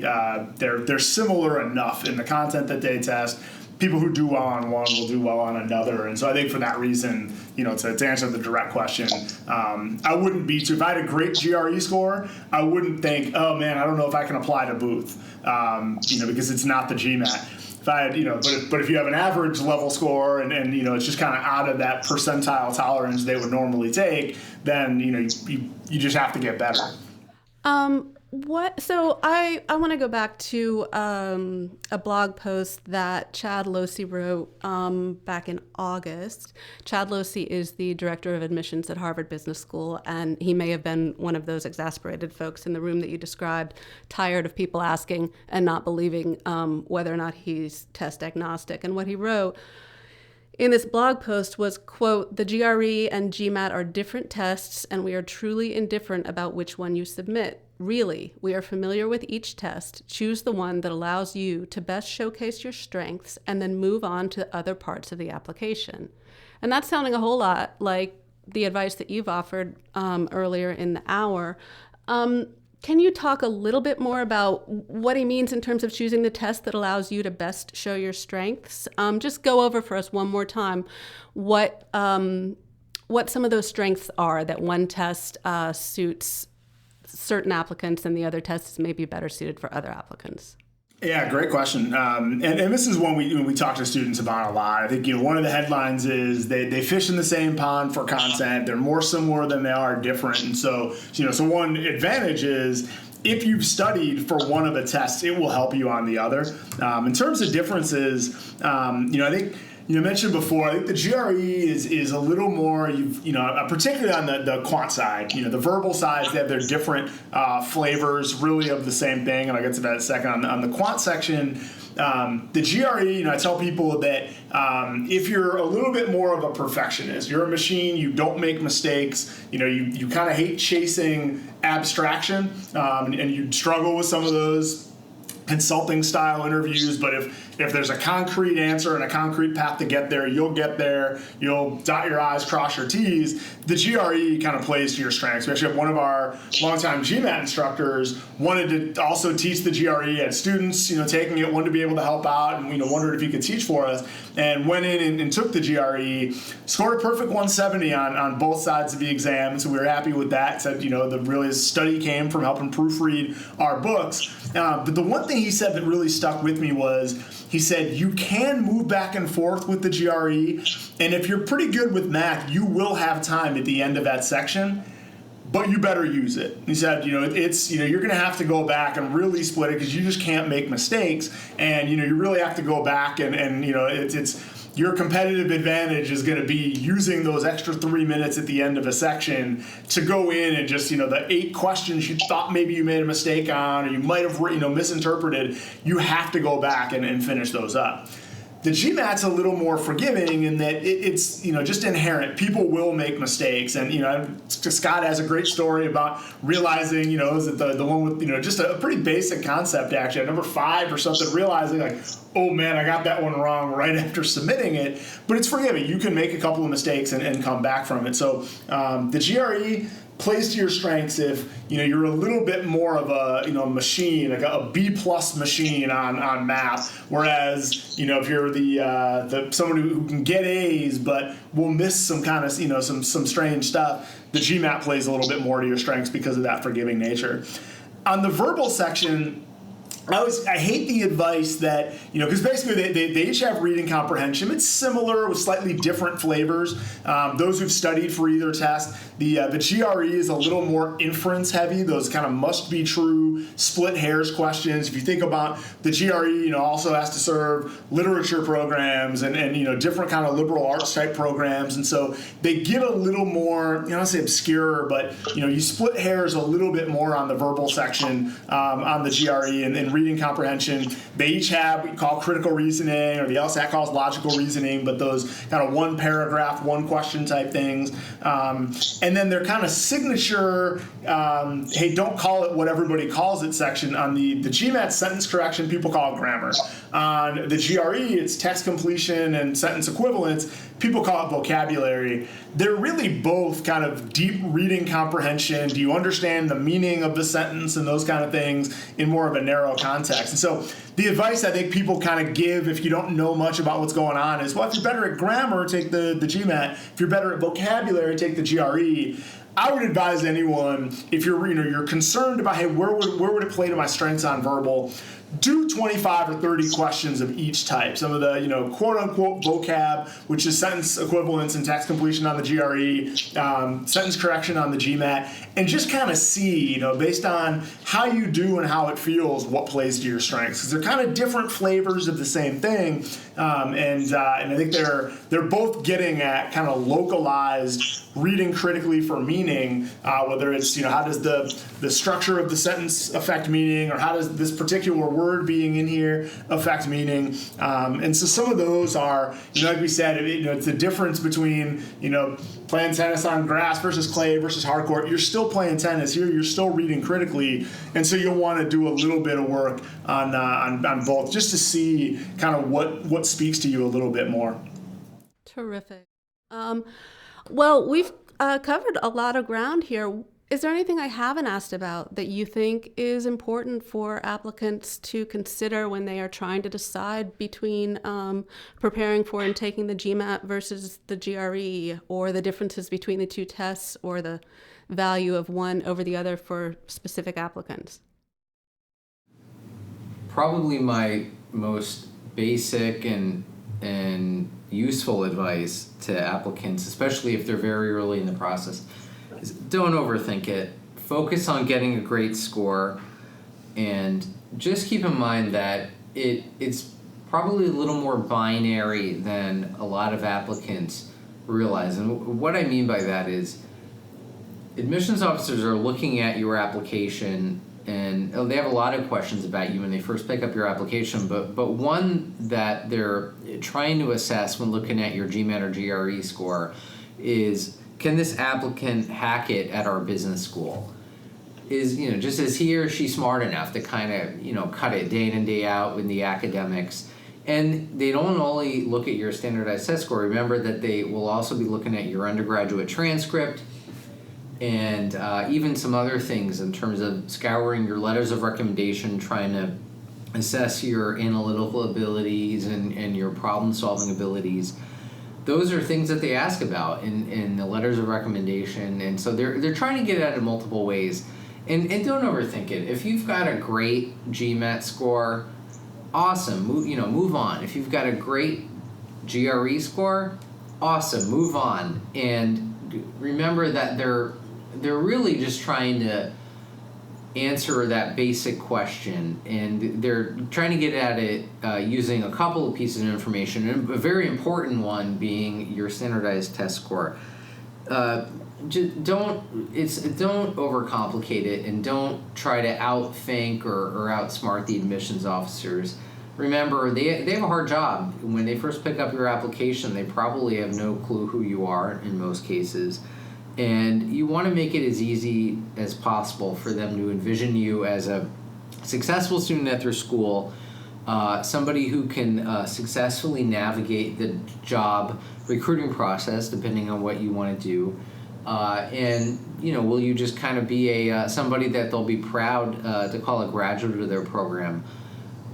they're similar enough in the content that they test. People who do well on one will do well on another, and so I think for that reason, to answer the direct question, I wouldn't be too. If I had a great GRE score, I wouldn't think, oh man, I don't know if I can apply to Booth, because it's not the GMAT. If I had, but if you have an average level score and it's just kind of out of that percentile tolerance they would normally take, then you just have to get better. So I want to go back to a blog post that Chad Losey wrote back in August. Chad Losey is the director of admissions at Harvard Business School, and he may have been one of those exasperated folks in the room that you described, tired of people asking and not believing whether or not he's test agnostic. And what he wrote in this blog post was, quote, "The GRE and GMAT are different tests, and we are truly indifferent about which one you submit. Really, we are familiar with each test. Choose the one that allows you to best showcase your strengths and then move on to other parts of the application." And that's sounding a whole lot like the advice that you've offered earlier in the hour. Can you talk a little bit more about what he means in terms of choosing the test that allows you to best show your strengths? Just go over for us one more time what some of those strengths are that one test suits certain applicants and the other test is maybe better suited for other applicants. Yeah, great question. And this is one we talk to students about a lot. I think one of the headlines is they fish in the same pond for content. They're more similar than they are different. And so so one advantage is if you've studied for one of the tests, it will help you on the other. In terms of differences, I think. You mentioned before, I think the GRE is a little more, particularly on the quant side, the verbal sides, they have their different flavors really of the same thing, and I'll get to that in a second. On the quant section, the GRE, I tell people that if you're a little bit more of a perfectionist, you're a machine, you don't make mistakes, you kind of hate chasing abstraction, and you struggle with some of those consulting style interviews, but if there's a concrete answer and a concrete path to get there, you'll get there, you'll dot your I's, cross your T's. The GRE kind of plays to your strengths. We actually have one of our longtime GMAT instructors wanted to also teach the GRE, had students, taking it, wanted to be able to help out, and wondered if he could teach for us, and went in and took the GRE, scored a perfect 170 on both sides of the exam, so we were happy with that. Said, the really study came from helping proofread our books. But the one thing he said that really stuck with me was, he said, you can move back and forth with the GRE, and if you're pretty good with math, you will have time at the end of that section, but you better use it. He said, it's, you're going to have to go back and really split it because you just can't make mistakes, and, you really have to go back and it's your competitive advantage is going to be using those extra 3 minutes at the end of a section to go in and just, the 8 questions you thought maybe you made a mistake on, or you might have, misinterpreted, you have to go back and finish those up. The GMAT's a little more forgiving in that it's just inherent. People will make mistakes, and Scott has a great story about realizing is it the one with just a pretty basic concept actually at number 5 or something, realizing like, oh man, I got that one wrong right after submitting it. But it's forgiving. You can make a couple of mistakes and come back from it. So the GRE plays to your strengths if you're a little bit more of a machine, like a B+ machine on math, whereas if you're the someone who can get A's but will miss some kind of some strange stuff, the GMAT plays a little bit more to your strengths because of that forgiving nature. On the verbal section, I hate the advice that, because basically they each have reading comprehension. It's similar with slightly different flavors. Those who've studied for either test, the GRE is a little more inference heavy, those kind of must be true, split hairs questions. If you think about the GRE, also has to serve literature programs and different kind of liberal arts type programs. And so they get a little more, I don't say obscure, but, you split hairs a little bit more on the verbal section on the GRE and reading comprehension. They each have what we call critical reasoning, or the LSAT calls logical reasoning, but those kind of one paragraph, one question type things. And then their kind of signature, hey, don't call it what everybody calls it section. On the GMAT sentence correction, people call it grammar. On the GRE, it's text completion and sentence equivalence. People call it vocabulary. They're really both kind of deep reading comprehension. Do you understand the meaning of the sentence and those kind of things in more of a narrow context? And so the advice I think people kind of give if you don't know much about what's going on is, well, if you're better at grammar, take the GMAT. If you're better at vocabulary, take the GRE. I would advise anyone, if you're concerned about, hey, where would it play to my strengths on verbal, do 25 or 30 questions of each type. Some of the, quote-unquote vocab, which is sentence equivalence and text completion on the GRE, sentence correction on the GMAT, and just kind of see, based on how you do and how it feels, what plays to your strengths. Because they're kind of different flavors of the same thing, and I think they're both getting at kind of localized reading critically for meaning, whether it's, how does the structure of the sentence affect meaning, or how does this particular word word being in here affect meaning? And so some of those are, like we said, it's the difference between, playing tennis on grass versus clay versus hard court. You're still playing tennis here. You're still reading critically. And so you'll want to do a little bit of work on both just to see kind of what speaks to you a little bit more. Terrific. Well, we've covered a lot of ground here. Is there anything I haven't asked about that you think is important for applicants to consider when they are trying to decide between preparing for and taking the GMAT versus the GRE, or the differences between the two tests, or the value of one over the other for specific applicants? Probably my most basic and useful advice to applicants, especially if they're very early in the process, is don't overthink it. Focus on getting a great score, and just keep in mind that it's probably a little more binary than a lot of applicants realize. And what I mean by that is admissions officers are looking at your application, and they have a lot of questions about you when they first pick up your application, but one that they're trying to assess when looking at your GMAT or GRE score is, can this applicant hack it at our business school? Is, just is he or she smart enough to kind of, cut it day in and day out in the academics? And they don't only look at your standardized test score. Remember that they will also be looking at your undergraduate transcript, and even some other things in terms of scouring your letters of recommendation, trying to assess your analytical abilities and your problem-solving abilities. Those are things that they ask about in the letters of recommendation, and so they're trying to get at it multiple ways. And don't overthink it. If you've got a great GMAT score, awesome. Move on. If you've got a great GRE score, awesome. Move on. And remember that they're really just trying to answer that basic question, and they're trying to get at it using a couple of pieces of information, and a very important one being your standardized test score. Just don't overcomplicate it, and don't try to outthink or outsmart the admissions officers. Remember, they have a hard job. When they first pick up your application, they probably have no clue who you are in most cases. And you want to make it as easy as possible for them to envision you as a successful student at their school, somebody who can successfully navigate the job recruiting process, depending on what you want to do. And will you just kind of be somebody that they'll be proud to call a graduate of their program?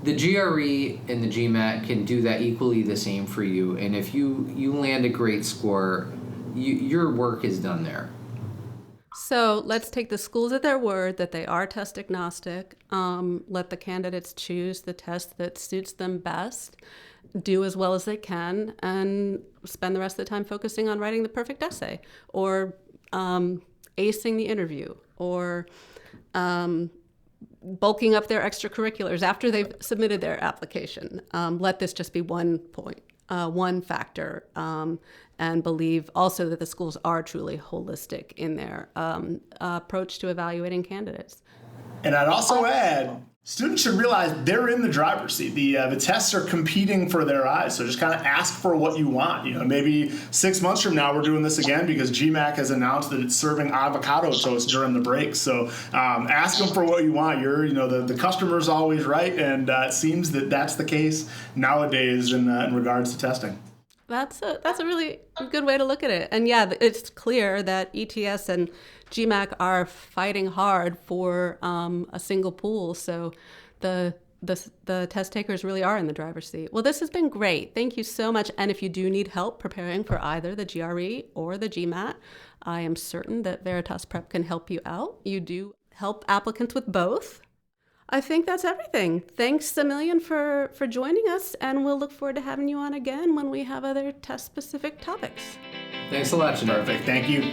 The GRE and the GMAT can do that equally the same for you. And if you land a great score, your work is done there. So let's take the schools at their word that they are test agnostic. Let the candidates choose the test that suits them best, do as well as they can, and spend the rest of the time focusing on writing the perfect essay, or acing the interview, or bulking up their extracurriculars after they've submitted their application. Let this just be one point, one factor, and believe also that the schools are truly holistic in their approach to evaluating candidates. And I'd also add, students should realize they're in the driver's seat. The tests are competing for their eyes, so just kind of ask for what you want. Maybe 6 months from now we're doing this again because GMAC has announced that it's serving avocado toast during the break. So ask them for what you want. The customer's always right, and it seems that that's the case nowadays in regards to testing. That's a really good way to look at it. And yeah, it's clear that ETS and GMAC are fighting hard for a single pool. So the test takers really are in the driver's seat. Well, this has been great. Thank you so much. And if you do need help preparing for either the GRE or the GMAT, I am certain that Veritas Prep can help you out. You do help applicants with both. I think that's everything. Thanks a million for joining us, and we'll look forward to having you on again when we have other test-specific topics. Thanks a lot, Jeanette. Perfect. Thank you.